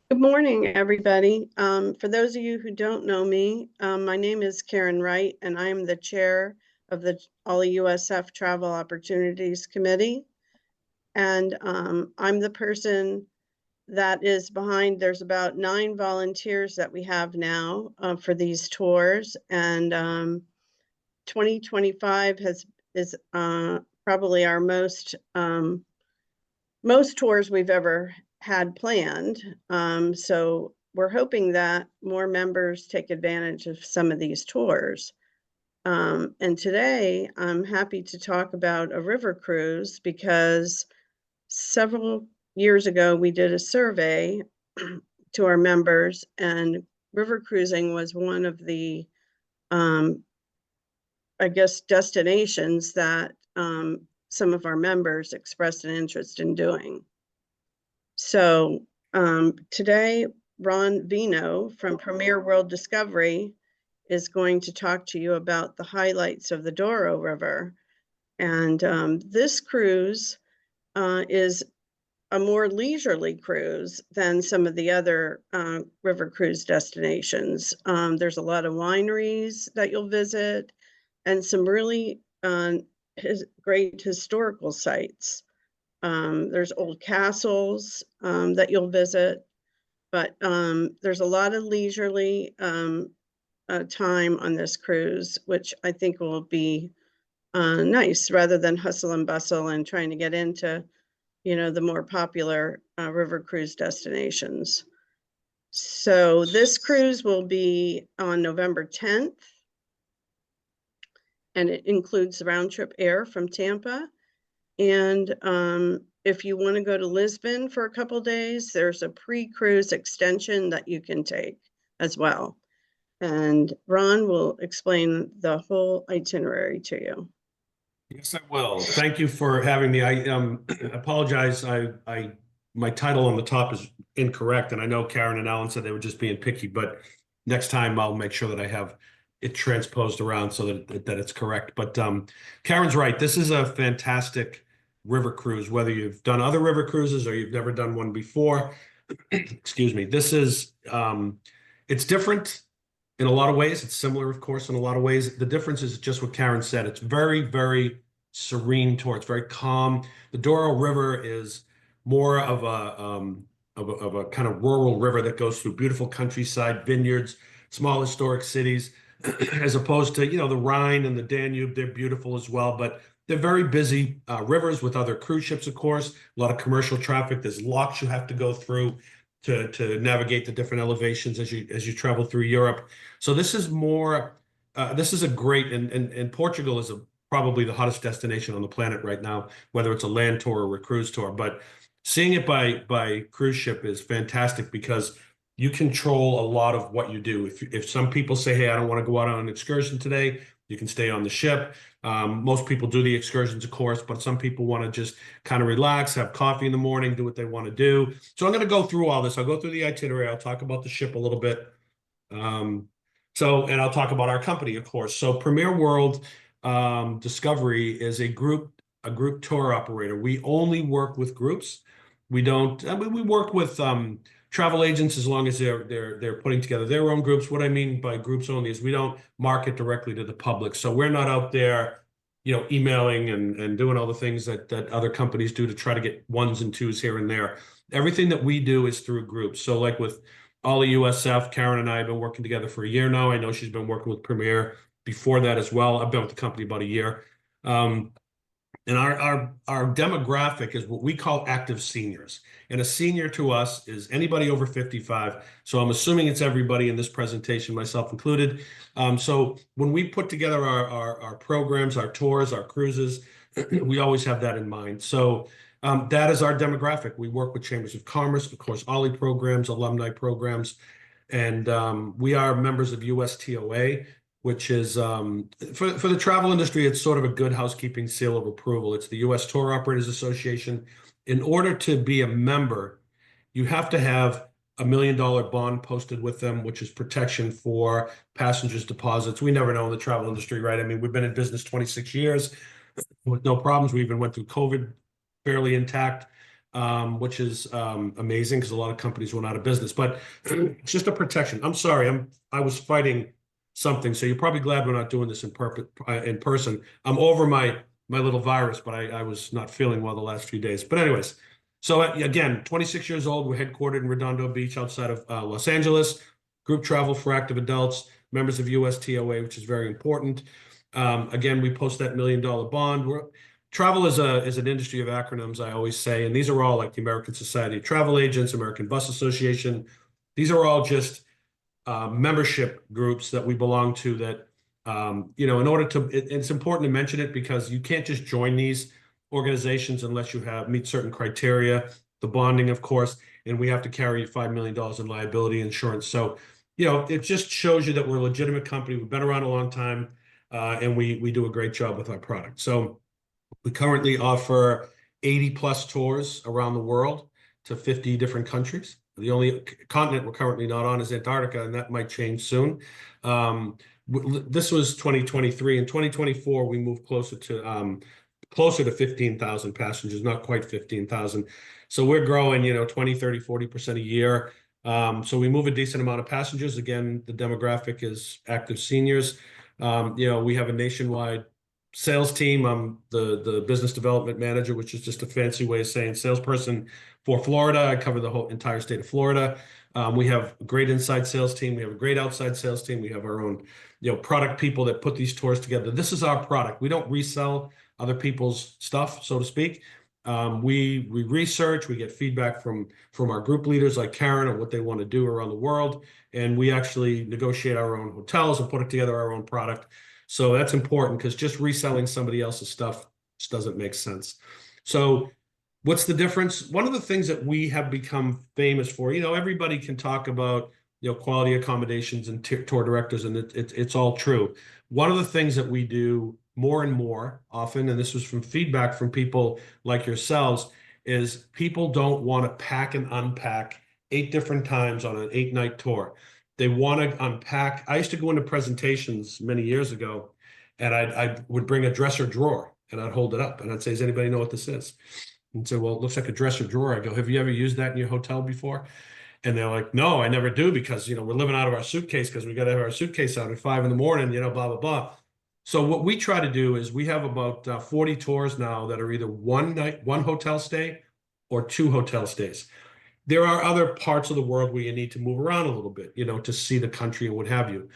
Good morning, everybody. For those of you who don't know me, my name is Karen Wright, and I am the chair of the OLLI-USF Travel Opportunities Committee. And I'm the person that is behind, there's about 9 volunteers that we have now for these tours. And 2025 is probably our most tours we've ever had planned. So we're hoping that more members take advantage of some of these tours. And today I'm happy to talk about a river cruise because several years ago we did a survey to our members, and river cruising was one of the, I guess, destinations that some of our members expressed an interest in doing. So today, Ron Vino from Premier World Discovery is going to talk to you about the highlights of the Douro River. And this cruise is a more leisurely cruise than some of the other river cruise destinations. There's a lot of wineries that you'll visit and some really great historical sites. There's old castles that you'll visit, but there's a lot of leisurely time on this cruise, which I think will be nice rather than hustle and bustle and trying to get into, the more popular river cruise destinations. So this cruise will be on November 10th, and it includes round trip air from Tampa. And if you want to go to Lisbon for a couple days, there's a pre-cruise extension that you can take as well. And Ron will explain the whole itinerary to you. Yes, I will. Thank you for having me. I apologize. My title on the top is incorrect, and I know Karen and Alan said they were just being picky, but next time I'll make sure that I have it transposed around so that it's correct. But Karen's right. This is a fantastic river cruise, whether you've done other river cruises or you've never done one before. Excuse me. This is it's different in a lot of ways. It's similar, of course, in a lot of ways. The difference is just what Karen said. It's very, very serene tour. It's very calm. The Douro River is more of a kind of rural river that goes through beautiful countryside, vineyards, small historic cities, as opposed to, the Rhine and the Danube. They're beautiful as well, but they're very busy rivers with other cruise ships, of course, a lot of commercial traffic. There's locks you have to go through to navigate the different elevations as you travel through Europe. So this is more, this is a great, and Portugal is probably the hottest destination on the planet right now, whether it's a land tour or a cruise tour. But seeing it by cruise ship is fantastic because you control a lot of what you do. If some people say, hey, I don't want to go out on an excursion today, you can stay on the ship. Most people do the excursions, of course, but some people want to just kind of relax, have coffee in the morning, do what they want to do. So I'm going to go through all this. I'll go through the itinerary. I'll talk about the ship a little bit. And I'll talk about our company, of course. So Premier World Discovery is a group tour operator. We only work with groups. We don't. We work with travel agents as long as they're putting together their own groups. What I mean by groups only is we don't market directly to the public. So we're not out there, emailing and doing all the things that other companies do to try to get ones and twos here and there. Everything that we do is through groups. So like with OLLI-USF, Karen and I have been working together for a year now. I know she's been working with Premier before that as well. I've been with the company about a year. And our demographic is what we call active seniors. And a senior to us is anybody over 55. So I'm assuming it's everybody in this presentation, myself included. So when we put together our programs, our tours, our cruises, we always have that in mind. So that is our demographic. We work with chambers of commerce, of course, OLLI programs, alumni programs, and we are members of USTOA, which is for the travel industry, it's sort of a good housekeeping seal of approval. It's the U.S. Tour Operators Association. In order to be a member, you have to have $1 million bond posted with them, which is protection for passengers' deposits. We never know in the travel industry, right? I mean, we've been in business 26 years with no problems. We even went through COVID fairly intact. which is amazing because a lot of companies went out of business. But it's just a protection. I'm sorry, I was fighting something, so you're probably glad we're not doing this in person. I'm over my little virus, but I was not feeling well the last few days. But anyways, so again, 26 years old. We're headquartered in Redondo Beach outside of Los Angeles. Group travel for active adults, members of USTOA, which is very important. Again, we post that $1 million bond. Travel is an industry of acronyms, I always say, and these are all like the American Society of Travel Agents, American Bus Association. These are all just membership groups that we belong to that, in order to, it's important to mention it because you can't just join these organizations unless you meet certain criteria, the bonding, of course, and we have to carry $5 million in liability insurance. So, it just shows you that we're a legitimate company. We've been around a long time, and we do a great job with our product. So we currently offer 80 plus tours around the world to 50 different countries. The only continent we're currently not on is Antarctica, and that might change soon. This was 2023. In 2024, we moved closer to 15,000 passengers, not quite 15,000. So we're growing, 20, 30, 40% a year. So we move a decent amount of passengers. Again, the demographic is active seniors. We have a nationwide sales team. I'm the business development manager, which is just a fancy way of saying salesperson for Florida. I cover the whole entire state of Florida. We have a great inside sales team. We have a great outside sales team. We have our own, product people that put these tours together. This is our product. We don't resell other people's stuff, so to speak. We research, we get feedback from our group leaders like Karen on what they want to do around the world. And we actually negotiate our own hotels and put it together our own product. So that's important because just reselling somebody else's stuff just doesn't make sense. So what's the difference? One of the things that we have become famous for, everybody can talk about, quality accommodations and tour directors, and it's all true. One of the things that we do more and more often, and this was from feedback from people like yourselves, is people don't want to pack and unpack 8 different times on an 8-night tour. They want to unpack. I used to go into presentations many years ago, and I would bring a dresser drawer, and I'd hold it up, and I'd say, does anybody know what this is? And say, well, it looks like a dresser drawer. I go, have you ever used that in your hotel before? And they're like, no, I never do because, we're living out of our suitcase because we got to have our suitcase out at 5 in the morning, blah, blah, blah. So what we try to do is we have about 40 tours now that are either one hotel stay or 2 hotel stays. There are other parts of the world where you need to move around a little bit, to see the country and what have you.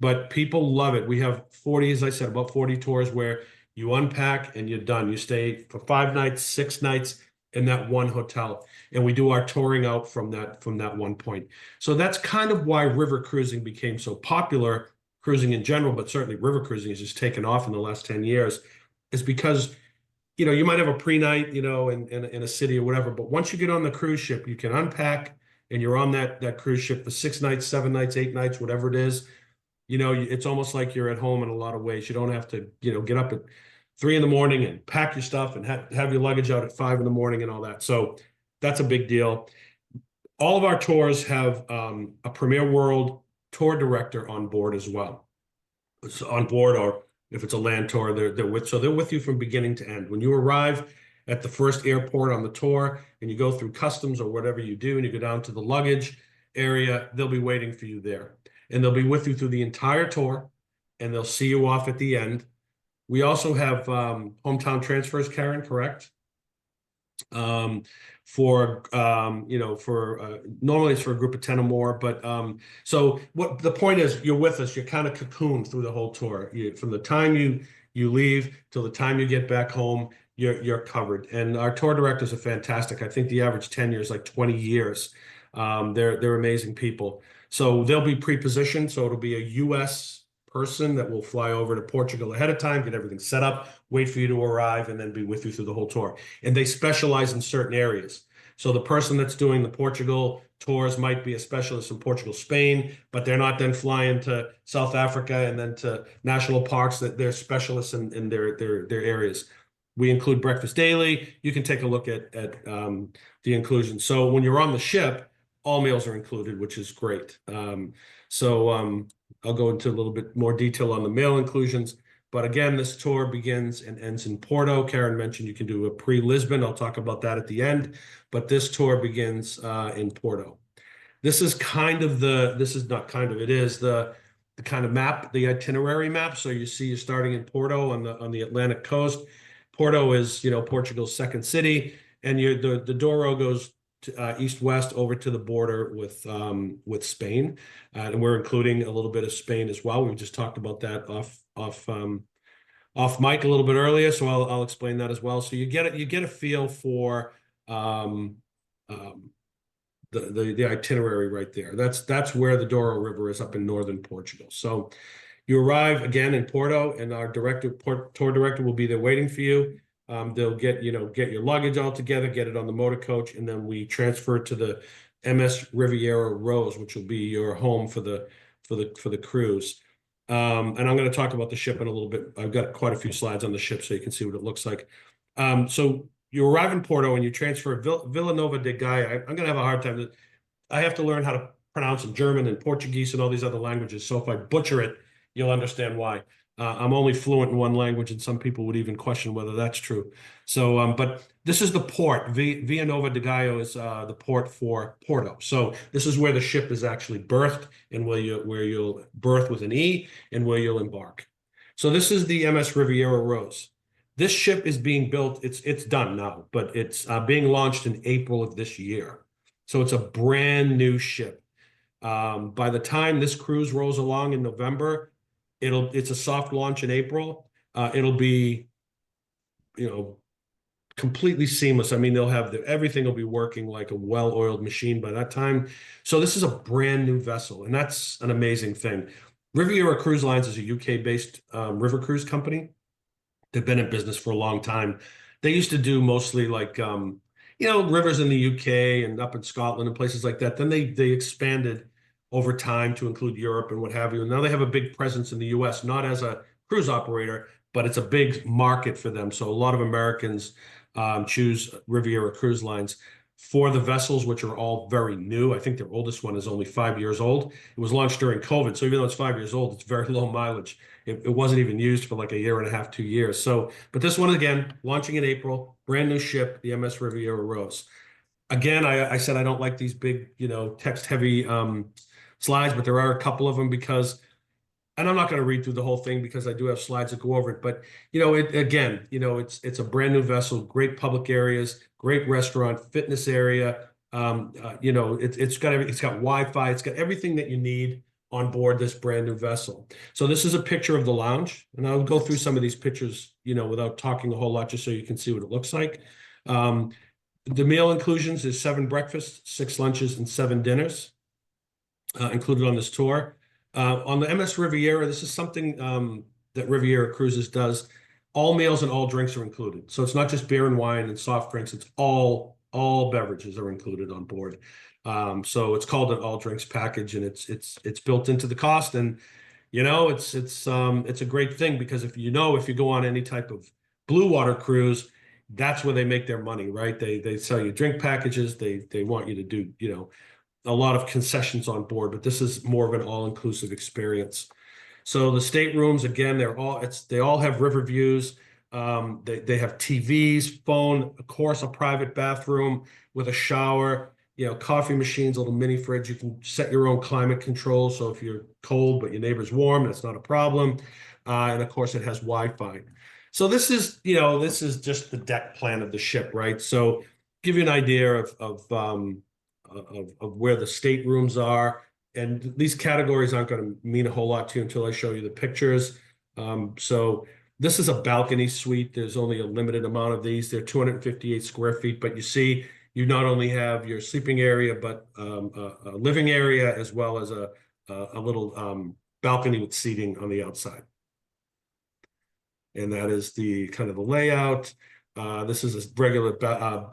But people love it. We have 40, as I said, about 40 tours where you unpack and you're done. You stay for 5 nights, 6 nights in that one hotel. And we do our touring out from that one point. So that's kind of why river cruising became so popular, cruising in general, but certainly river cruising has just taken off in the last 10 years, is because you might have a pre-night, in a city or whatever, but once you get on the cruise ship, you can unpack and you're on that cruise ship for 6 nights, 7 nights, 8 nights, whatever it is. It's almost like you're at home in a lot of ways. You don't have to, get up at 3 in the morning and pack your stuff and have your luggage out at 5 in the morning and all that. So that's a big deal. All of our tours have a Premier World tour director on board as well. It's on board, or if it's a land tour, they're with you from beginning to end. When you arrive at the first airport on the tour and you go through customs or whatever you do, and you go down to the luggage area, they'll be waiting for you there. And they'll be with you through the entire tour, and they'll see you off at the end. We also have hometown transfers, Karen, correct? Normally it's for a group of 10 or more, but so what the point is, you're with us, you're kind of cocooned through the whole tour. From the time you leave till the time you get back home, you're covered. And our tour directors are fantastic. I think the average tenure is like 20 years. They're amazing people. So they'll be pre-positioned. So it'll be a US person that will fly over to Portugal ahead of time, get everything set up, wait for you to arrive, and then be with you through the whole tour. And they specialize in certain areas. So the person that's doing the Portugal tours might be a specialist in Portugal, Spain, but they're not then flying to South Africa and then to national parks. That they're specialists in their areas. We include breakfast daily. You can take a look at the inclusion. So when you're on the ship, all meals are included, which is great. I'll go into a little bit more detail on the meal inclusions, But again, this tour begins and ends in Porto. Karen mentioned you can do a pre-Lisbon. I'll talk about that at the end. But this tour begins in Porto. This is kind of it is the kind of map, the itinerary map. So you see you're starting in Porto on the Atlantic coast. Porto is, Portugal's second city, and the Douro goes to, east-west over to the border with Spain. And we're including a little bit of Spain as well. We just talked about that off mic a little bit earlier, so I'll explain that as well. So you get a feel for the itinerary right there. That's where the Douro River is, up in northern Portugal. So you arrive again in Porto, and our tour director will be there waiting for you. They'll get your luggage all together, get it on the motor coach, and then we transfer to the MS Riviera Rose, which will be your home for the cruise. And I'm going to talk about the ship in a little bit. I've got quite a few slides on the ship so you can see what it looks like. So you arrive in Porto and you transfer Vila Nova de Gaia. I'm going to have a hard time. I have to learn how to pronounce in German and Portuguese and all these other languages. So if I butcher it, you'll understand why. I'm only fluent in one language, and some people would even question whether that's true. So, but this is the port. Vila Nova de Gaia is the port for Porto. So this is where the ship is actually berthed, and where you'll berth with an E, and where you'll embark. So this is the MS Riviera Rose. This ship is being built. It's done now, but it's being launched in April of this year. So it's a brand new ship. By the time this cruise rolls along in November, it's a soft launch in April. It'll be, completely seamless. I mean, they'll have everything will be working like a well-oiled machine by that time. So this is a brand new vessel, and that's an amazing thing. Riviera Cruise Lines is a UK-based river cruise company. They've been in business for a long time. They used to do mostly like, rivers in the UK and up in Scotland and places like that. Then they expanded over time to include Europe and what have you. And now they have a big presence in the US, not as a cruise operator, but it's a big market for them. So a lot of Americans choose Riviera Cruise Lines for the vessels, which are all very new. I think their oldest one is only 5 years old. It was launched during COVID. So even though it's 5 years old, it's very low mileage. It wasn't even used for like a year and a half, 2 years. So, but this one, again, launching in April, brand new ship, the MS Riviera Rose. Again, I said I don't like these big, text-heavy slides, but there are a couple of them because, and I'm not going to read through the whole thing because I do have slides that go over it. But it's a brand new vessel, great public areas, great restaurant, fitness area. It's got Wi-Fi, it's got everything that you need on board this brand new vessel. So this is a picture of the lounge, and I'll go through some of these pictures, without talking a whole lot, just so you can see what it looks like. The meal inclusions is 7 breakfasts, 6 lunches, and 7 dinners included on this tour. On the MS Riviera, this is something that Riviera Cruises does. All meals and all drinks are included. So it's not just beer and wine and soft drinks. It's all beverages are included on board. So it's called an all drinks package, and it's built into the cost. And it's a great thing because if you go on any type of blue water cruise, that's where they make their money, right? They sell you drink packages. They want you to do a lot of concessions on board, but this is more of an all-inclusive experience. So the staterooms, again, they all have river views. They have TVs, phone, of course, a private bathroom with a shower, coffee machines, a little mini fridge. You can set your own climate control. So if you're cold, but your neighbor's warm, that's not a problem. And of course it has Wi-Fi. So this is just the deck plan of the ship, right? So give you an idea of where the staterooms are. And these categories aren't going to mean a whole lot to you until I show you the pictures. So this is a balcony suite. There's only a limited amount of these. They're 258 square feet, but you see, you not only have your sleeping area, but a living area, as well as a little balcony with seating on the outside. And that is the kind of the layout. This is a regular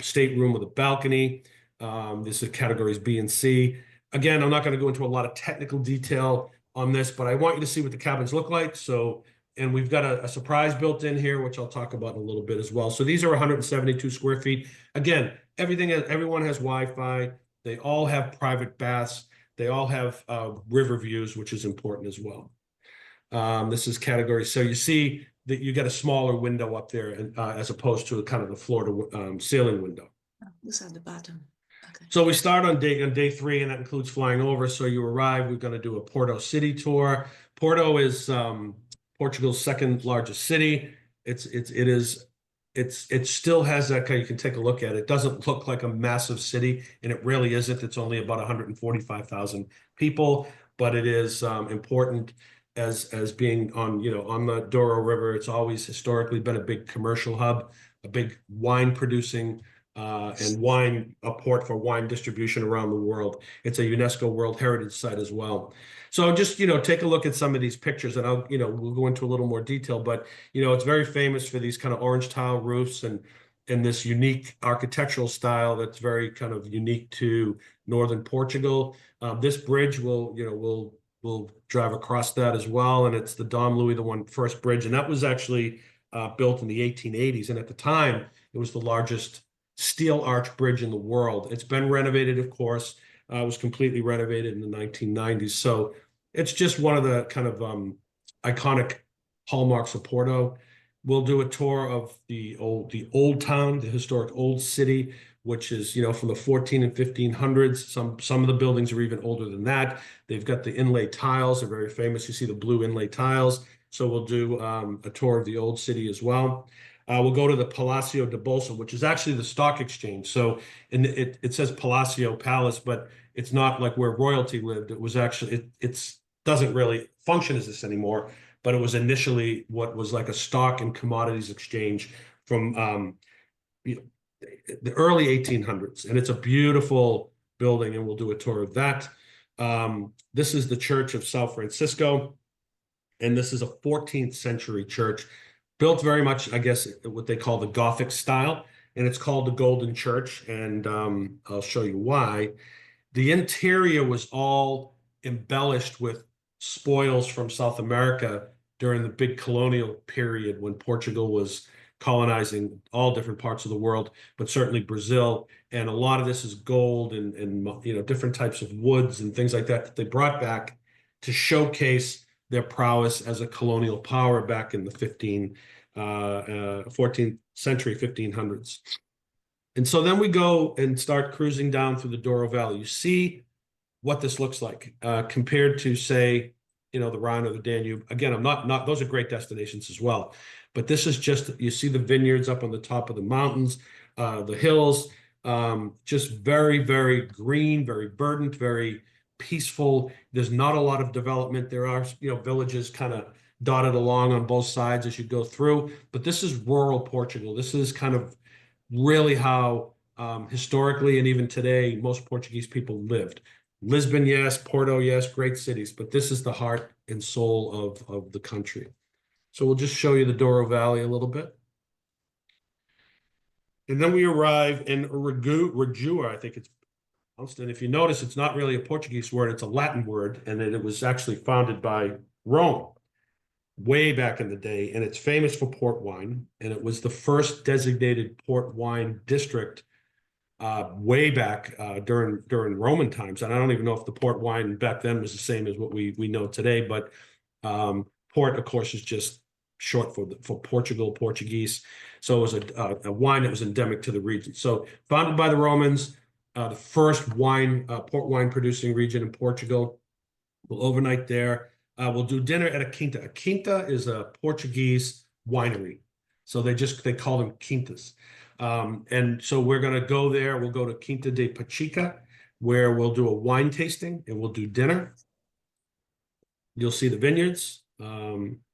stateroom with a balcony. This is categories B and C. Again, I'm not going to go into a lot of technical detail on this, but I want you to see what the cabins look like. So, and we've got a surprise built in here, which I'll talk about in a little bit as well. So these are 172 square feet. Again, everyone has Wi-Fi. They all have private baths. They all have river views, which is important as well. This is category. So you see that you get a smaller window up there, and as opposed to kind of the floor to ceiling window. This at the bottom. Okay. So we start on day 3, and that includes flying over. So you arrive. We're going to do a Porto city tour. Porto is Portugal's second largest city. It still has that kind. You can take a look at it. It doesn't look like a massive city, and it really isn't. It's only about 145,000 people, but it is important as being on the Douro River. It's always historically been a big commercial hub, a big wine producing and a port for wine distribution around the world. It's a UNESCO World Heritage Site as well. So just, take a look at some of these pictures, and we'll go into a little more detail, but, it's very famous for these kind of orange tile roofs and this unique architectural style that's very kind of unique to northern Portugal. This bridge we'll drive across that as well, and it's the Dom Louis the first bridge, and that was actually built in the 1880s, and at the time it was the largest steel arch bridge in the world. It's been renovated, of course. It was completely renovated in the 1990s. So it's just one of the kind of iconic hallmarks of Porto. We'll do a tour of the old town, the historic old city, which is, from the 14 and 1500s. Some of the buildings are even older than that. They've got the inlay tiles. They're very famous. You see the blue inlay tiles. So we'll do a tour of the old city as well. We'll go to the Palacio de Bolsa, which is actually the stock exchange. So it says Palacio Palace, but it's not like where royalty lived. It was actually, it doesn't really function as this anymore, but it was initially what was like a stock and commodities exchange from the early 1800s. And it's a beautiful building, and we'll do a tour of that. This is the Church of São Francisco, and this is a 14th century church, built very much, I guess, what they call the Gothic style, and it's called the Golden Church, and I'll show you why. The interior was all embellished with spoils from South America during the big colonial period when Portugal was colonizing all different parts of the world, but certainly Brazil. And a lot of this is gold and different types of woods and things like that they brought back to showcase their prowess as a colonial power back in the 14th century, 1500s. And so then we go and start cruising down through the Douro Valley. You see what this looks like compared to, say, the Rhine or the Danube. Again, I'm not, those are great destinations as well. But this is just, you see the vineyards up on the top of the mountains, the hills, just very, very green, very verdant, very peaceful. There's not a lot of development. There are, villages kind of dotted along on both sides as you go through, but this is rural Portugal. This is kind of really how historically and even today most Portuguese people lived. Lisbon, yes. Porto, yes. Great cities, but this is the heart and soul of the country. So we'll just show you the Douro Valley a little bit. And then we arrive in Regua, I think it's pronounced. And if you notice, it's not really a Portuguese word, it's a Latin word, and it was actually founded by Rome way back in the day, and it's famous for port wine, and it was the first designated port wine district way back during Roman times. And I don't even know if the port wine back then was the same as what we know today, but port, of course, is just short for Portugal, Portuguese. So it was a wine that was endemic to the region. So founded by the Romans, the first port wine producing region in Portugal. We'll overnight there. We'll do dinner at a quinta. A quinta is a Portuguese winery. So they call them quintas. And so we're going to go there. We'll go to Quinta de Pachica, where we'll do a wine tasting and we'll do dinner. You'll see the vineyards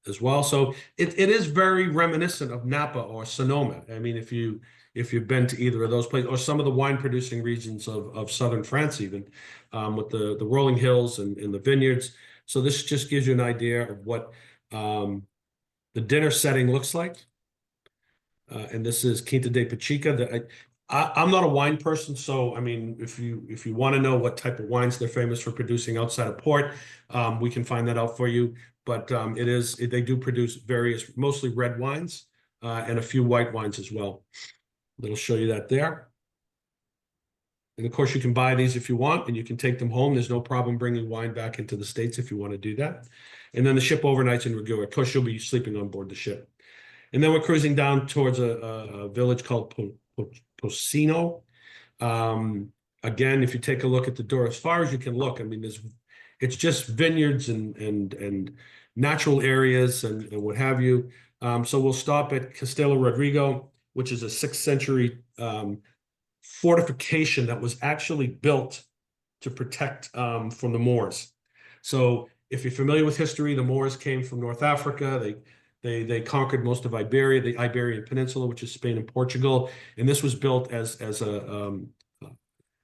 as well. So it is very reminiscent of Napa or Sonoma. I mean, if you've been to either of those places, or some of the wine producing regions of southern France, even with the rolling hills and the vineyards. So this just gives you an idea of what the dinner setting looks like. And this is Quinta de Pachica. I'm not a wine person, so I mean, if you want to know what type of wines they're famous for producing outside of port, we can find that out for you. But they do produce various, mostly red wines and a few white wines as well. It'll show you that there. And of course, you can buy these if you want, and you can take them home. There's no problem bringing wine back into the States if you want to do that. And then the ship overnights in Regua. Of course, you'll be sleeping on board the ship. And then we're cruising down towards a village called Pocino. Again, if you take a look at the Douro, as far as you can look, I mean, it's just vineyards and natural areas and what have you. So we'll stop at Castelo Rodrigo, which is a 6th century fortification that was actually built to protect from the Moors. So if you're familiar with history, the Moors came from North Africa. They conquered most of Iberia, the Iberian Peninsula, which is Spain and Portugal. And this was built as a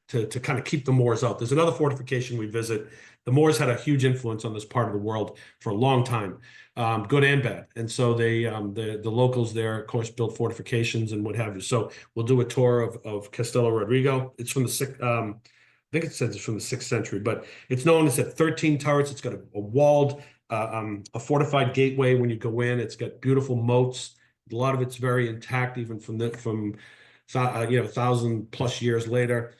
to kind of keep the Moors out. There's another fortification we visit. The Moors had a huge influence on this part of the world for a long time, good and bad. And so the locals there, of course, built fortifications and what have you. So we'll do a tour of Castelo Rodrigo. It's from the I think it says it's from the 6th century, but it's known as at 13 turrets. It's got a walled, a fortified gateway when you go in. It's got beautiful moats. A lot of it's very intact, even from 1,000+ years later.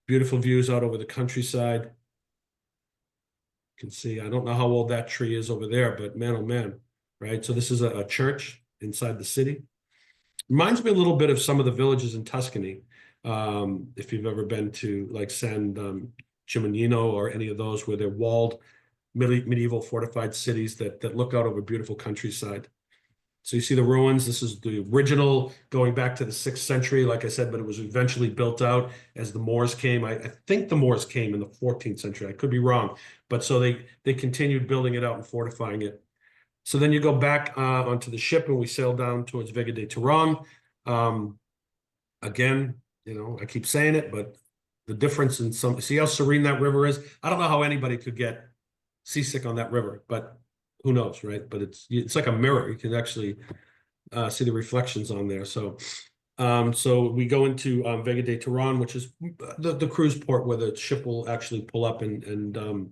Beautiful views out over the countryside. You can see, I don't know how old that tree is over there, but man, oh man, right? So this is a church inside the city. Reminds me a little bit of some of the villages in Tuscany. If you've ever been to like San Gimignano or any of those where they're walled medieval fortified cities that look out over beautiful countryside. So you see the ruins. This is the original going back to the 6th century, like I said, but it was eventually built out as the Moors came. I think the Moors came in the 14th century. I could be wrong, but so they continued building it out and fortifying it. So then you go back onto the ship and we sail down towards Vega de Teran. Again, I keep saying it, but the difference in see how serene that river is? I don't know how anybody could get seasick on that river, but who knows, right? But it's like a mirror. You can actually see the reflections on there. So so we go into Vega de Teran, which is the cruise port where the ship will actually pull up and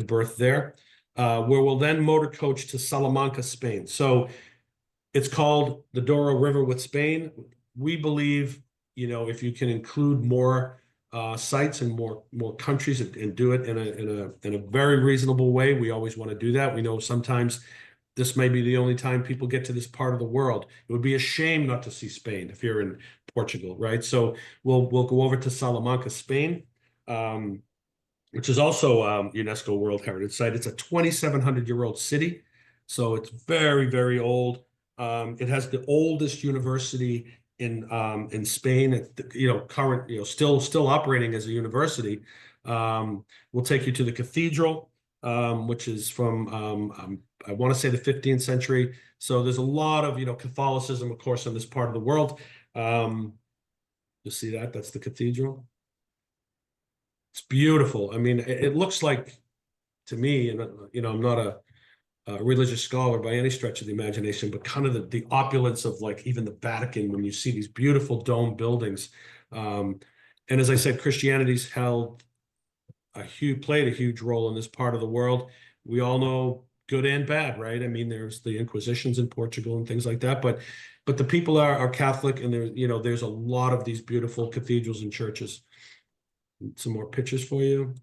berth there, where we'll then motor coach to Salamanca, Spain. So it's called the Douro River with Spain. We believe, if you can include more sites and more countries and do it in a very reasonable way, we always want to do that. We know sometimes this may be the only time people get to this part of the world. It would be a shame not to see Spain if you're in Portugal, right? So we'll go over to Salamanca, Spain, which is also UNESCO World Heritage Site. It's a 2,700-year-old city, so it's very, very old. It has the oldest university in Spain, current, still operating as a university. We'll take you to the cathedral, which is from I want to say the 15th century. So there's a lot of Catholicism, of course, in this part of the world. You see that's the cathedral. It's beautiful. I mean, it looks like, to me, and I'm not a religious scholar by any stretch of the imagination, but kind of the opulence of like even the Vatican when you see these beautiful dome buildings. And as I said, Christianity's played a huge role in this part of the world. We all know good and bad, right? I mean, there's the Inquisitions in Portugal and things like that, but the people are Catholic, and there's a lot of these beautiful cathedrals and churches. Some more pictures for you.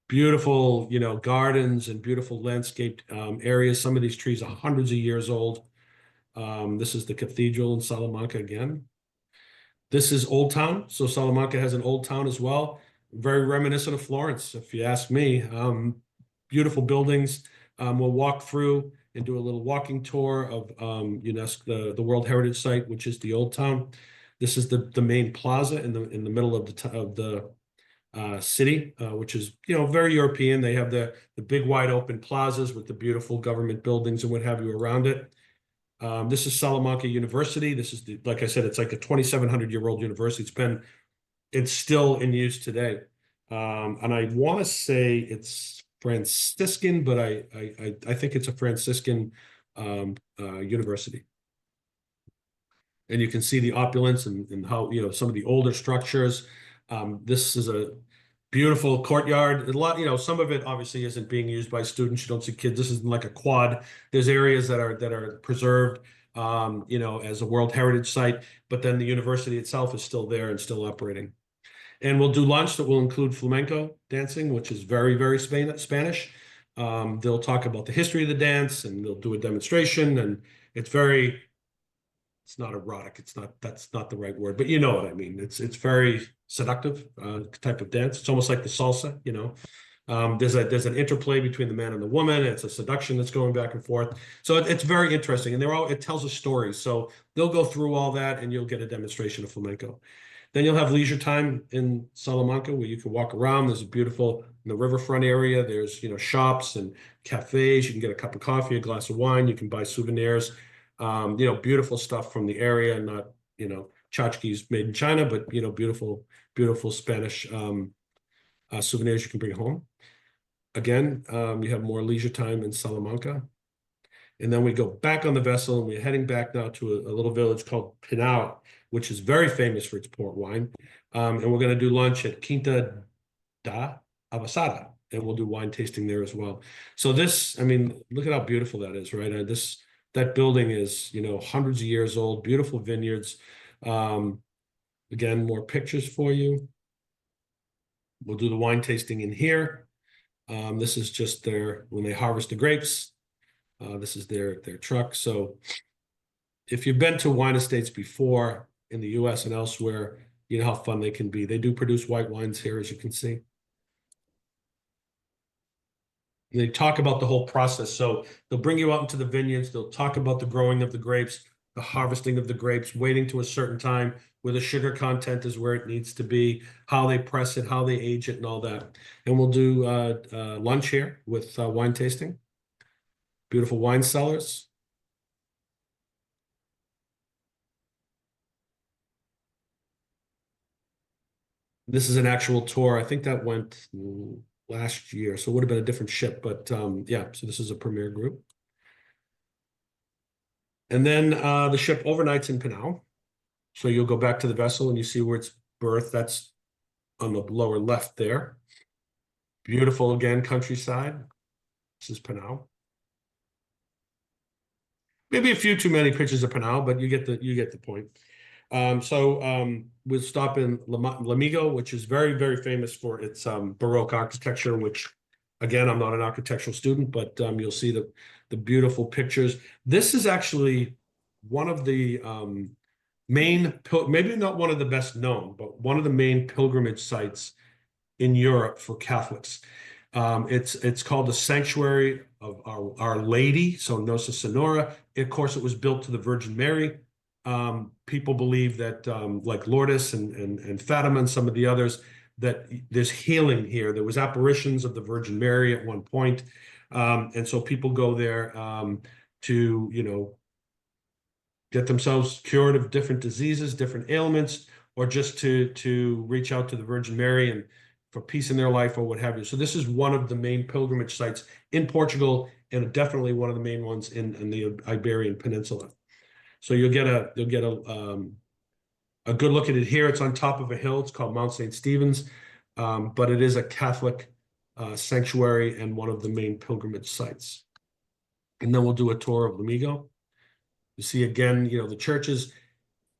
Beautiful, gardens and beautiful landscaped areas. Some of these trees are hundreds of years old. This is the cathedral in Salamanca again. This is Old Town. So Salamanca has an Old Town as well. Very reminiscent of Florence, if you ask me. Beautiful buildings. We'll walk through and do a little walking tour of UNESCO, the World Heritage Site, which is the Old Town. This is the main plaza in the middle of the city, which is very European. They have the big wide open plazas with the beautiful government buildings and what have you around it. This is Salamanca University. This is like I said, it's like a 2,700-year-old university. It's still in use today, and I want to say it's Franciscan, but I think it's a Franciscan university. And you can see the opulence and how some of the older structures. This is a beautiful courtyard. A lot, some of it obviously isn't being used by students. You don't see kids. This isn't like a quad. There's areas that are preserved, as a World Heritage Site. But then the university itself is still there and still operating. And we'll do lunch that will include flamenco dancing, which is very, very Spanish. They'll talk about the history of the dance, and they'll do a demonstration, and it's very, it's not erotic. That's not the right word, but you know what I mean. It's very seductive type of dance. It's almost like the salsa, you know. There's an interplay between the man and the woman. It's a seduction that's going back and forth. So it's very interesting, and it tells a story. So they'll go through all that, and you'll get a demonstration of flamenco. Then you'll have leisure time in Salamanca where you can walk around. There's a beautiful, in the riverfront area, there's, you know, shops and cafes. You can get a cup of coffee, a glass of wine. You can buy souvenirs. You know, beautiful stuff from the area, not, you know, tchotchkes made in China, but, you know, beautiful, beautiful Spanish souvenirs you can bring home. Again, you have more leisure time in Salamanca. And then we go back on the vessel, and we're heading back now to a little village called Pinau, which is very famous for its port wine. And we're going to do lunch at Quinta da Avançada, and we'll do wine tasting there as well. So this, I mean, look at how beautiful that is, right? That building is, you know, hundreds of years old, beautiful vineyards. Again, more pictures for you. We'll do the wine tasting in here. This is just when they harvest the grapes. This is their truck. So if you've been to wine estates before in the US and elsewhere, you know how fun they can be. They do produce white wines here, as you can see. And they talk about the whole process. So they'll bring you out into the vineyards. They'll talk about the growing of the grapes, the harvesting of the grapes, waiting to a certain time where the sugar content is where it needs to be, how they press it, how they age it, and all that. And we'll do lunch here with wine tasting. Beautiful wine cellars. This is an actual tour. I think that went last year, so it would have been a different ship, but yeah, so this is a premier group. And then the ship overnights in Pinau. So you'll go back to the vessel and you see where it's berthed. That's on the lower left there. Beautiful, again, countryside. This is Pinau. Maybe a few too many pictures of Pinau, but you get the point. We'll stop in Lamigo, which is very, very famous for its Baroque architecture, which, again, I'm not an architectural student, but you'll see the beautiful pictures. This is actually one of the main, maybe not one of the best known, but one of the main pilgrimage sites in Europe for Catholics. It's called the Sanctuary of Our Lady, so Nossa Senhora. Of course, it was built to the Virgin Mary. People believe that, like Lourdes and Fatima and some of the others, that there's healing here. There was apparitions of the Virgin Mary at one point. And so people go there to, you know, get themselves cured of different diseases, different ailments, or just to reach out to the Virgin Mary and for peace in their life or what have you. So this is one of the main pilgrimage sites in Portugal, and definitely one of the main ones in the Iberian Peninsula. So you'll get a good look at it here. It's on top of a hill. It's called Mount St. Stephen's, but it is a Catholic sanctuary and one of the main pilgrimage sites. And then we'll do a tour of Lamigo. You see again, you know, the churches,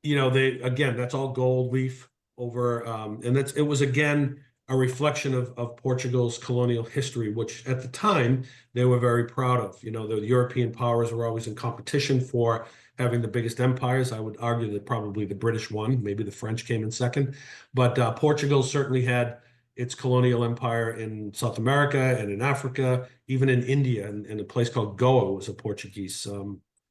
you know, that's all gold leaf over, and it was again a reflection of Portugal's colonial history, which at the time they were very proud of. You know, the European powers were always in competition for having the biggest empires. I would argue that probably the British won, maybe the French came in second, but Portugal certainly had its colonial empire in South America and in Africa, even in India, and a place called Goa was a Portuguese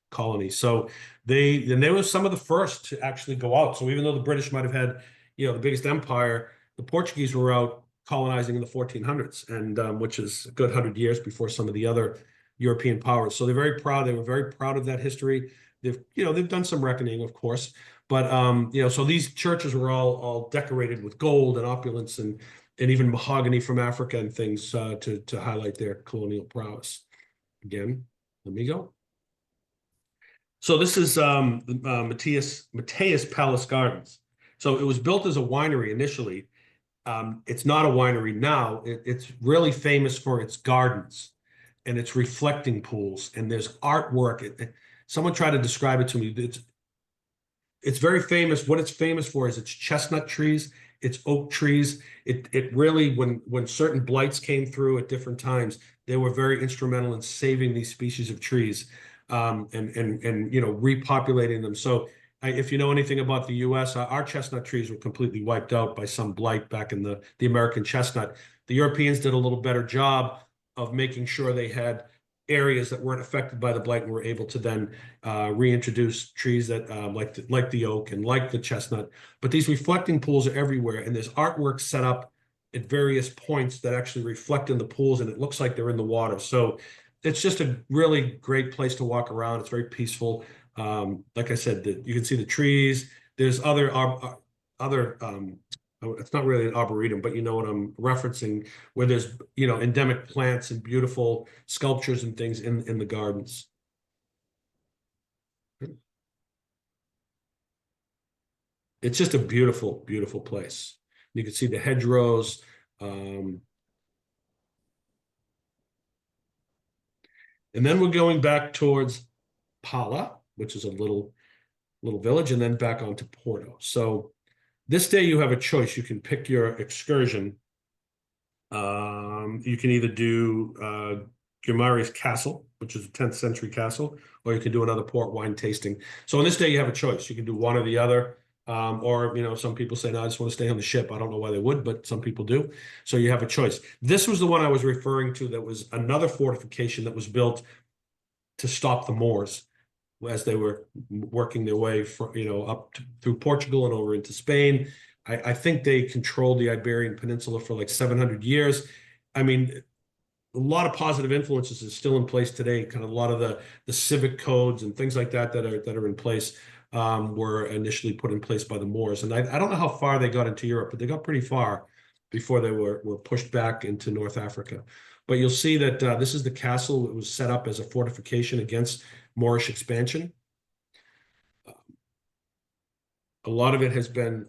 colony. So they were some of the first to actually go out. So even though the British might have had, you know, the biggest empire, the Portuguese were out colonizing in the 1400s, and which is a good 100 years before some of the other European powers. So they're very proud. They were very proud of that history. They've done some reckoning, of course, but you know, so these churches were all decorated with gold and opulence and even mahogany from Africa and things to highlight their colonial prowess. Again, let me go. So this is Mateus Palace Gardens. So it was built as a winery initially. It's not a winery now. It's really famous for its gardens and its reflecting pools, and there's artwork. Someone tried to describe it to me. It's very famous. What it's famous for is its chestnut trees It's oak trees. It really, when certain blights came through at different times, they were very instrumental in saving these species of trees, and you know, repopulating them. So if you know anything about the U.S., our chestnut trees were completely wiped out by some blight back in the American chestnut. The Europeans did a little better job of making sure they had areas that weren't affected by the blight and were able to then reintroduce trees that like the oak and like the chestnut. But these reflecting pools are everywhere, and there's artwork set up at various points that actually reflect in the pools, and it looks like they're in the water. So it's just a really great place to walk around. It's very peaceful. Like I said, you can see the trees. There's other it's not really an arboretum, but you know what I'm referencing, where there's, you know, endemic plants and beautiful sculptures and things in the gardens. It's just a beautiful, beautiful place. You can see the hedgerows. And then we're going back towards Pala, which is a little village, and then back onto Porto. So this day you have a choice. You can pick your excursion. You can either do Guimarães Castle, which is a 10th century castle, or you can do another port wine tasting. So on this day you have a choice. You can do one or the other. Or, you know, some people say, no, I just want to stay on the ship. I don't know why they would, but some people do. So you have a choice. This was the one I was referring to that was another fortification that was built to stop the Moors as they were working their way from, you know, through Portugal and over into Spain. I think they controlled the Iberian Peninsula for like 700 years. I mean, a lot of positive influences is still in place today. Kind of a lot of the civic codes and things like that that are in place were initially put in place by the Moors. And I don't know how far they got into Europe, but they got pretty far before they were pushed back into North Africa. But you'll see that this is the castle that was set up as a fortification against Moorish expansion. A lot of it has been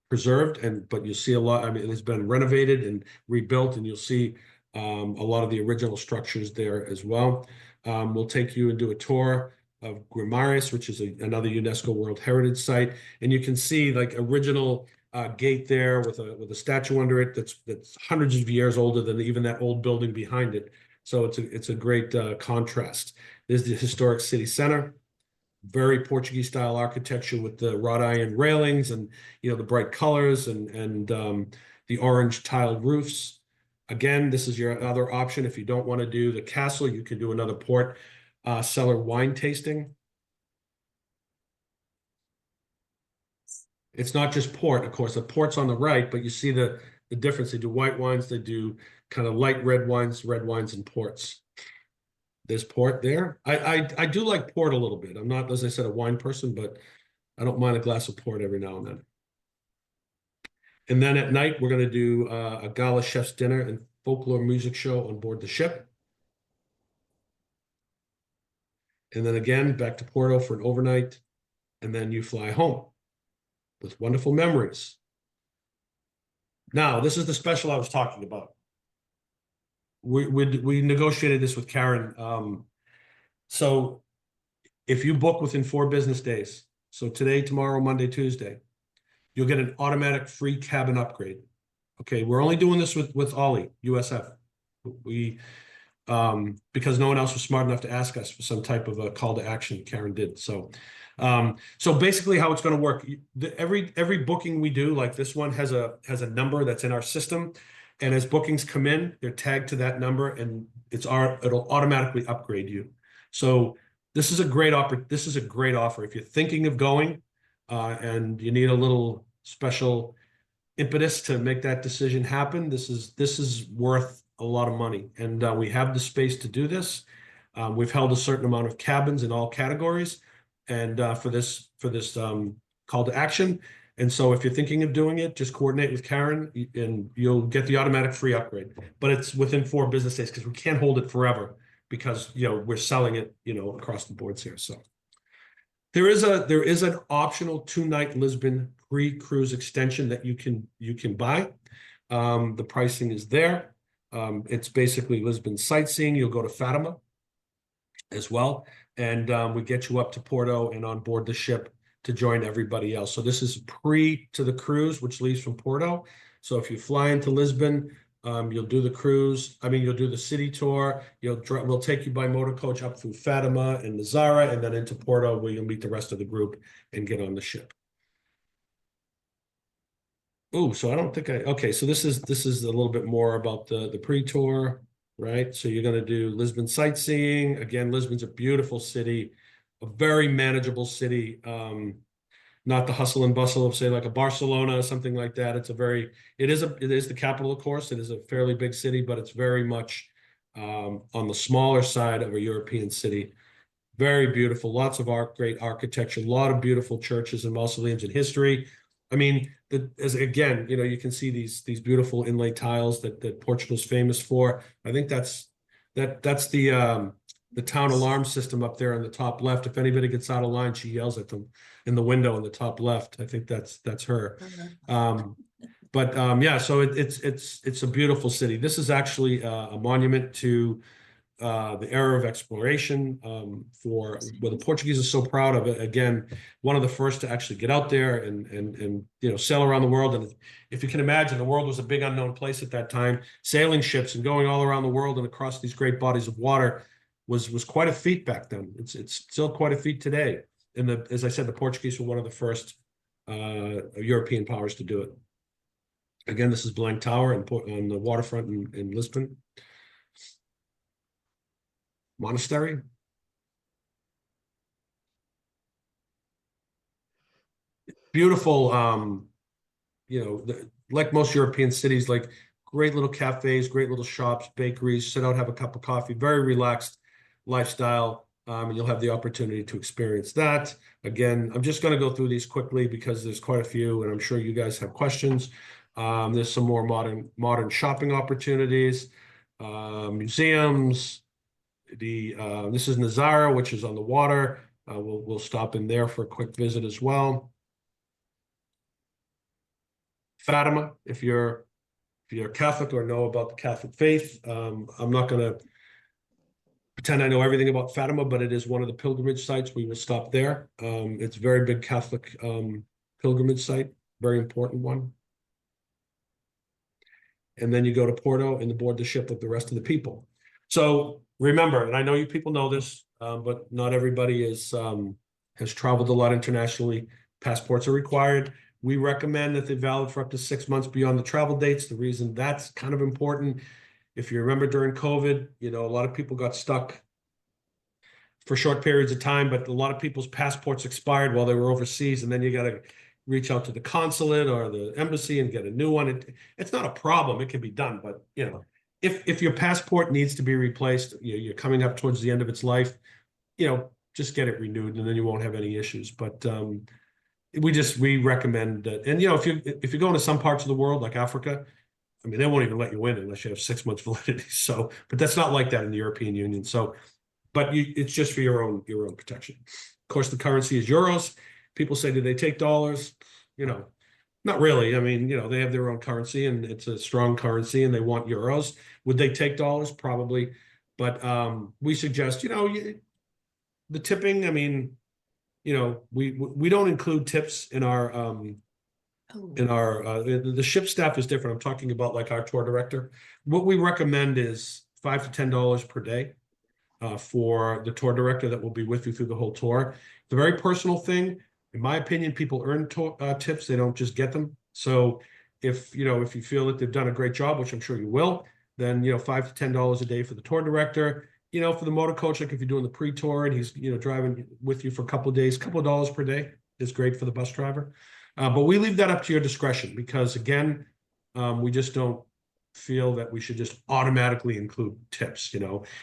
preserved, but you'll see a lot. I mean, it's been renovated and rebuilt, and you'll see a lot of the original structures there as well. We'll take you and do a tour of Guimarães, which is another UNESCO World Heritage Site, and you can see like original gate there with a statue under it that's hundreds of years older than even that old building behind it. So it's a great contrast. There's the historic city center, very Portuguese style architecture with the wrought iron railings and, you know, the bright colors and the orange tiled roofs. Again, this is your other option. If you don't want to do the castle, you can do another port cellar wine tasting. It's not just port, of course. The port's on the right, but you see the difference. They do white wines, they do kind of light red wines, and ports. There's port there. I do like port a little bit. I'm not, as I said, a wine person, but I don't mind a glass of port every now and then. And then at night, we're going to do a gala chef's dinner and folklore music show on board the ship. And then again, back to Porto for an overnight. And then you fly home with wonderful memories. Now, this is the special I was talking about. We negotiated this with Karen. So if you book within 4 business days, so today, tomorrow, Monday, Tuesday, you'll get an automatic free cabin upgrade. Okay, we're only doing this with OLLI-USF. Because no one else was smart enough to ask us for some type of a call to action. Karen did. So basically how it's going to work, every booking we do, like this one has a number that's in our system. And as bookings come in, they're tagged to that number, and it'll automatically upgrade you. So this is a great offer. This is a great offer. If you're thinking of going and you need a little special impetus to make that decision happen, this is worth a lot of money. And we have the space to do this. We've held a certain amount of cabins in all categories, and for this call to action. And so if you're thinking of doing it, just coordinate with Karen and you'll get the automatic free upgrade. But it's within 4 business days because we can't hold it forever because, you know, we're selling it, you know, across the boards here. So there is an optional 2-night Lisbon pre-cruise extension that you can buy. The pricing is there. It's basically Lisbon sightseeing. You'll go to Fatima as well. And we get you up to Porto and on board the ship to join everybody else. So this is pre to the cruise, which leaves from Porto. So if you fly into Lisbon, you'll do the cruise. I mean, you'll do the city tour. We'll take you by motor coach up through Fatima and Nazara, and then into Porto, where you'll meet the rest of the group and get on the ship. Oh, so I don't think okay, so this is a little bit more about the pre-tour, right? So you're going to do Lisbon sightseeing. Again, Lisbon's a beautiful city, a very manageable city. Not the hustle and bustle of, say, like a Barcelona or something like that. It is the capital, of course. It is a fairly big city, but it's very much on the smaller side of a European city. Very beautiful, lots of great architecture, a lot of beautiful churches and mausoleums and history. I mean, again, you can see these beautiful inlay tiles that Portugal's famous for. I think that's the town alarm system up there on the top left. If anybody gets out of line, she yells at them in the window in the top left. I think that's her. Yeah, so it's a beautiful city. This is actually a monument to the era of exploration, where the Portuguese are so proud of it. Again, one of the first to actually get out there and sail around the world. And if you can imagine, the world was a big unknown place at that time. Sailing ships and going all around the world and across these great bodies of water was quite a feat back then. It's still quite a feat today. And as I said, the Portuguese were one of the first European powers to do it. Again, this is Belém Tower on the waterfront in Lisbon. Monastery. Beautiful, like most European cities, like great little cafes, great little shops, bakeries, sit out, have a cup of coffee, very relaxed lifestyle. And you'll have the opportunity to experience that. Again, I'm just going to go through these quickly because there's quite a few, and I'm sure you guys have questions. There's some more modern shopping opportunities, museums. This is Nazara, which is on the water. We'll stop in there for a quick visit as well. Fatima, if you're Catholic or know about the Catholic faith, I'm not going to pretend I know everything about Fatima, but it is one of the pilgrimage sites. We will stop there. It's a very big Catholic pilgrimage site, very important one. And then you go to Porto and board the ship with the rest of the people. So remember, and I know you people know this, but not everybody has traveled a lot internationally. Passports are required. We recommend that they're valid for up to 6 months beyond the travel dates. The reason that's kind of important, if you remember during COVID, a lot of people got stuck for short periods of time, but a lot of people's passports expired while they were overseas, and then you got to reach out to the consulate or the embassy and get a new one. It's not a problem. It can be done, but if your passport needs to be replaced, you're coming up towards the end of its life, just get it renewed, and then you won't have any issues. But we recommend that. And if you're going to some parts of the world like Africa, I mean, they won't even let you in unless you have 6 months validity. So, but that's not like that in the European Union. So, but it's just for your own protection. Of course, the currency is euros. People say, do they take dollars? Not really. I mean, they have their own currency, and it's a strong currency, and they want euros. Would they take dollars? Probably. But we suggest, the tipping. I mean, we don't include tips in our the ship staff is different. I'm talking about like our tour director. What we recommend is $5 to $10 per day for the tour director that will be with you through the whole tour. It's a very personal thing. In my opinion, people earn tips. They don't just get them. So if you feel that they've done a great job, which I'm sure you will, then $5 to $10 a day for the tour director. For the motor coach, like if you're doing the pre-tour and he's driving with you for a couple of days, couple of dollars per day is great for the bus driver. But we leave that up to your discretion because again, we just don't feel that we should just automatically include tips.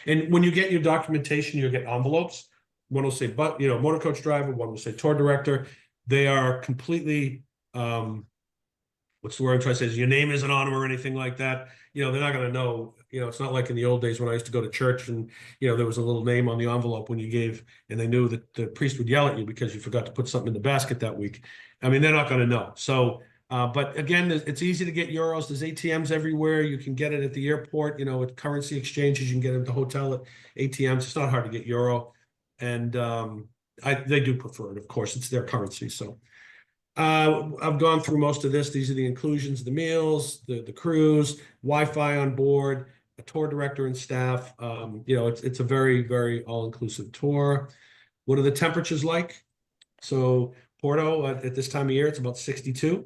And when you get your documentation, you'll get envelopes. One will say, motor coach driver. One will say tour director. They are completely, what's the word I'm trying to say? Is your name isn't on them or anything like that. They're not going to know. It's not like in the old days when I used to go to church and, there was a little name on the envelope when you gave, and they knew that the priest would yell at you because you forgot to put something in the basket that week. I mean, they're not going to know. So, but again, it's easy to get euros. There's ATMs everywhere. You can get it at the airport, at currency exchanges. You can get it at the hotel at ATMs. It's not hard to get euro. And they do prefer it, of course, it's their currency. So I've gone through most of this. These are the inclusions, the meals, the cruise, Wi-Fi on board, a tour director and staff. You know, it's a very, very all-inclusive tour. What are the temperatures like? So Porto at this time of year, it's about 62.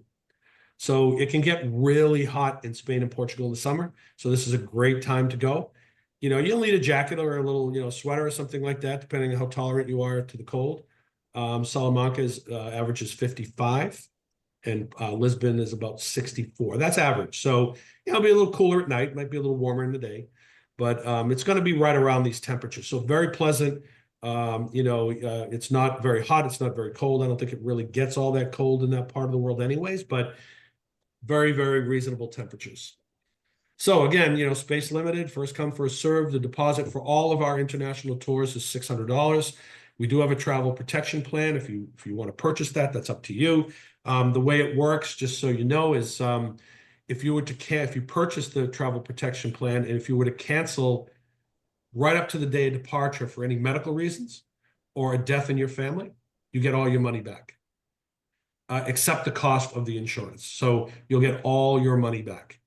So it can get really hot in Spain and Portugal in the summer. So this is a great time to go. You know, you'll need a jacket or a little, you know, sweater or something like that, depending on how tolerant you are to the cold. Salamanca's average is 55, and Lisbon is about 64. That's average. So, you know, it'll be a little cooler at night, might be a little warmer in the day, but it's going to be right around these temperatures. So very pleasant. You know, it's not very hot. It's not very cold. I don't think it really gets all that cold in that part of the world anyways, but very, very reasonable temperatures. So again, you know, space limited, first come, first serve. The deposit for all of our international tours is $600. We do have a travel protection plan. If you want to purchase that, that's up to you. The way it works, just so you know, is if you purchase the travel protection plan, and if you were to cancel right up to the day of departure for any medical reasons or a death in your family, you get all your money back, except the cost of the insurance. So you'll get all your money back.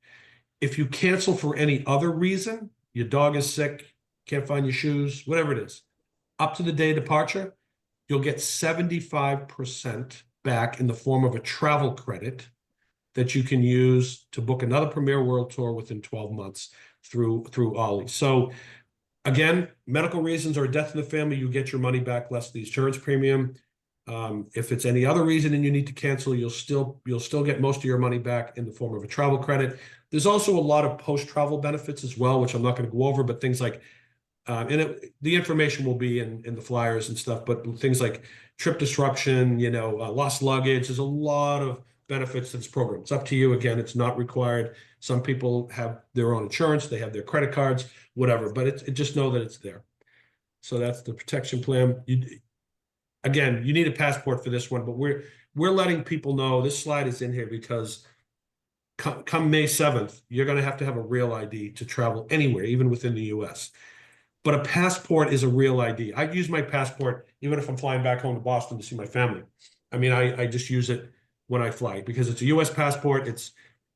If you cancel for any other reason, your dog is sick, can't find your shoes, whatever it is, up to the day of departure, you'll get 75% back in the form of a travel credit that you can use to book another Premier World Tour within 12 months through OLLI. So again, medical reasons or death in the family, you get your money back less the insurance premium. If it's any other reason and you need to cancel, you'll still get most of your money back in the form of a travel credit. There's also a lot of post-travel benefits as well, which I'm not going to go over, but things like, the information will be in the flyers and stuff, but things like trip disruption, you know, lost luggage, there's a lot of benefits to this program. It's up to you. Again, it's not required. Some people have their own insurance, they have their credit cards, whatever, but just know that it's there. So that's the protection plan. Again, you need a passport for this one, but we're letting people know this slide is in here because come May 7th, you're going to have a real ID to travel anywhere, even within the US. But a passport is a real ID. I use my passport even if I'm flying back home to Boston to see my family. I mean, I just use it when I fly because it's a US passport. It's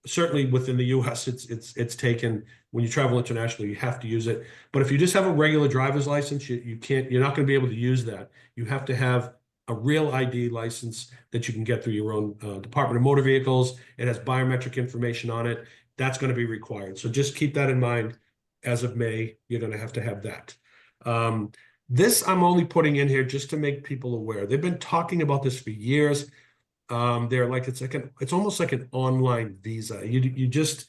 certainly within the US, it's taken. When you travel internationally, you have to use it. But if you just have a regular driver's license, you're not going to be able to use that. You have to have a real ID license that you can get through your own Department of Motor Vehicles. It has biometric information on it. That's going to be required. So just keep that in mind. As of May, you're going to have that. This I'm only putting in here just to make people aware. They've been talking about this for years. They're like, it's almost like an online visa. You just,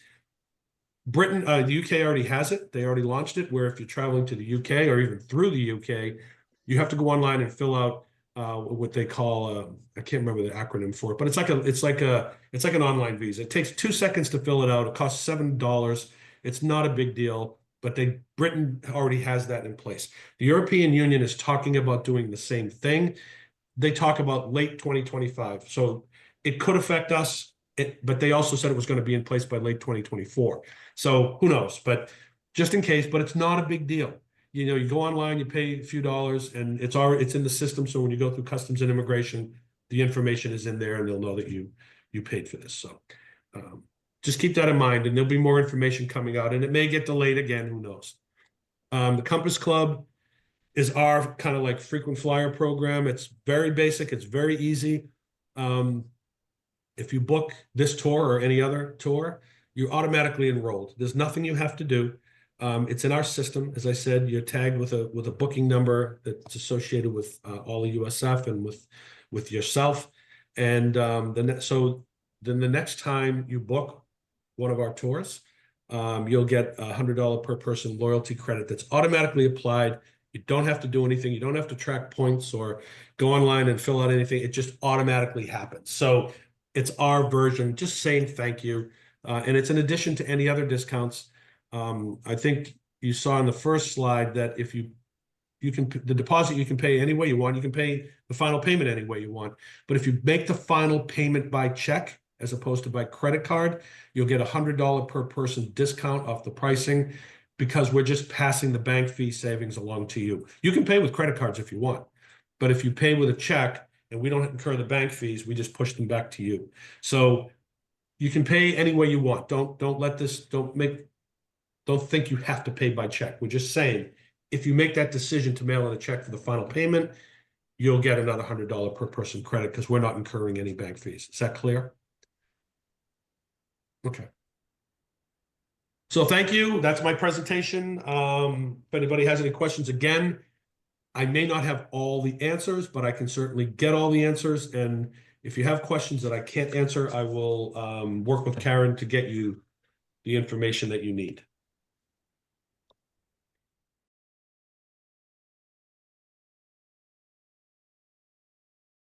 Britain, the UK already has it. They already launched it, where if you're traveling to the UK or even through the UK, you have to go online and fill out what they call, I can't remember the acronym for it, but it's like an online visa. It takes 2 seconds to fill it out. It costs $7. It's not a big deal, but Britain already has that in place. The European Union is talking about doing the same thing. They talk about late 2025. So it could affect us, but they also said it was going to be in place by late 2024. So who knows, but just in case, but it's not a big deal. You know, you go online, you pay a few dollars and it's in the system. So when you go through customs and immigration, the information is in there and they'll know that you paid for this. So, just keep that in mind, and there'll be more information coming out, and it may get delayed again, who knows. The Compass Club is our kind of like frequent flyer program. It's very basic. It's very easy. If you book this tour or any other tour, you're automatically enrolled. There's nothing you have to do. It's in our system. As I said, you're tagged with a booking number that's associated with OLLI-USF and with yourself. And then the next time you book one of our tours, you'll get a $100 per person loyalty credit that's automatically applied. You don't have to do anything. You don't have to track points or go online and fill out anything. It just automatically happens. So it's our version, just saying thank you. And it's in addition to any other discounts. I think you saw in the first slide that if the deposit you can pay any way you want. You can pay the final payment any way you want. But if you make the final payment by check, as opposed to by credit card, you'll get a $100 per person discount off the pricing because we're just passing the bank fee savings along to you. You can pay with credit cards if you want, But if you pay with a check and we don't incur the bank fees, we just push them back to you. So you can pay any way you want. Don't think you have to pay by check. We're just saying, if you make that decision to mail in a check for the final payment, you'll get another $100 per person credit because we're not incurring any bank fees. Is that clear? Okay. So thank you. That's my presentation. If anybody has any questions, again, I may not have all the answers, but I can certainly get all the answers. And if you have questions that I can't answer, I will work with Karen to get you the information that you need.